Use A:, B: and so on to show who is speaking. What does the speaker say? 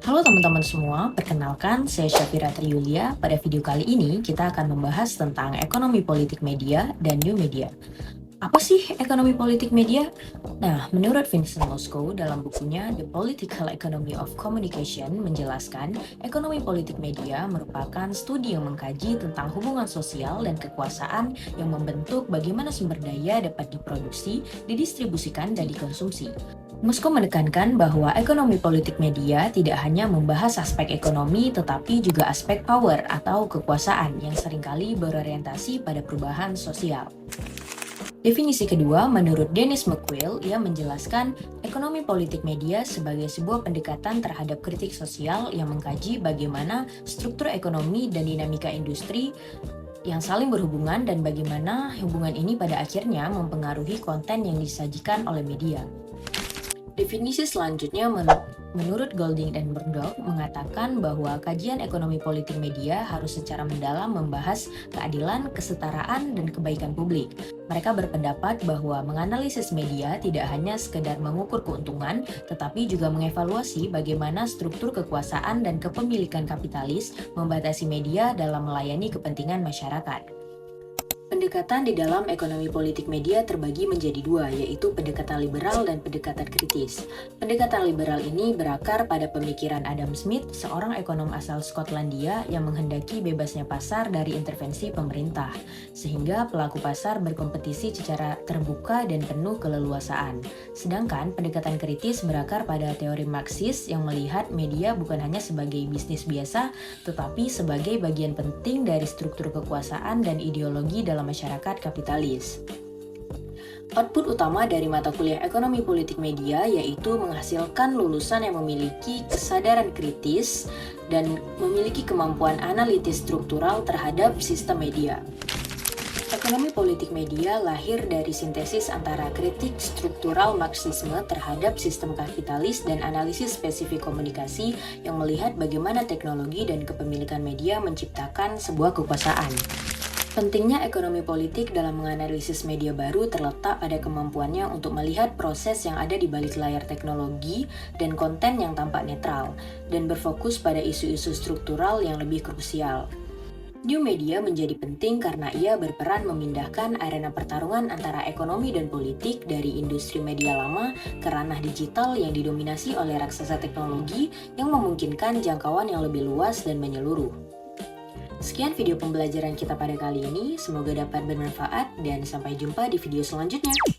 A: Halo teman-teman semua, perkenalkan saya Syafira Triyulia. Pada video kali ini kita akan membahas tentang ekonomi politik media dan new media. Apa sih ekonomi politik media? Nah, menurut Vincent Moscow dalam bukunya The Political Economy of Communication menjelaskan, ekonomi politik media merupakan studi yang mengkaji tentang hubungan sosial dan kekuasaan yang membentuk bagaimana sumber daya dapat diproduksi, didistribusikan, dan dikonsumsi. Moskow menekankan bahwa ekonomi politik media tidak hanya membahas aspek ekonomi tetapi juga aspek power atau kekuasaan yang seringkali berorientasi pada perubahan sosial. Definisi kedua, menurut Dennis McQuill, ia menjelaskan ekonomi politik media sebagai sebuah pendekatan terhadap kritik sosial yang mengkaji bagaimana struktur ekonomi dan dinamika industri yang saling berhubungan dan bagaimana hubungan ini pada akhirnya mempengaruhi konten yang disajikan oleh media. Definisi selanjutnya menurut Golding dan Murdoch mengatakan bahwa kajian ekonomi politik media harus secara mendalam membahas keadilan, kesetaraan, dan kebaikan publik. Mereka berpendapat bahwa menganalisis media tidak hanya sekedar mengukur keuntungan, tetapi juga mengevaluasi bagaimana struktur kekuasaan dan kepemilikan kapitalis membatasi media dalam melayani kepentingan masyarakat. Pendekatan di dalam ekonomi politik media terbagi menjadi dua, yaitu pendekatan liberal dan pendekatan kritis. Pendekatan liberal ini berakar pada pemikiran Adam Smith, seorang ekonom asal Skotlandia yang menghendaki bebasnya pasar dari intervensi pemerintah, sehingga pelaku pasar berkompetisi secara terbuka dan penuh keleluasaan. Sedangkan pendekatan kritis berakar pada teori Marxis yang melihat media bukan hanya sebagai bisnis biasa, tetapi sebagai bagian penting dari struktur kekuasaan dan ideologi dalam masyarakat kapitalis. Output utama dari mata kuliah ekonomi politik media yaitu menghasilkan lulusan yang memiliki kesadaran kritis dan memiliki kemampuan analitis struktural terhadap sistem media. Ekonomi politik media lahir dari sintesis antara kritik struktural Marxisme terhadap sistem kapitalis dan analisis spesifik komunikasi yang melihat bagaimana teknologi dan kepemilikan media menciptakan sebuah kekuasaan. Pentingnya ekonomi politik dalam menganalisis media baru terletak pada kemampuannya untuk melihat proses yang ada di balik layar teknologi dan konten yang tampak netral, dan berfokus pada isu-isu struktural yang lebih krusial. New media menjadi penting karena ia berperan memindahkan arena pertarungan antara ekonomi dan politik dari industri media lama ke ranah digital yang didominasi oleh raksasa teknologi yang memungkinkan jangkauan yang lebih luas dan menyeluruh. Sekian video pembelajaran kita pada kali ini, semoga dapat bermanfaat dan sampai jumpa di video selanjutnya.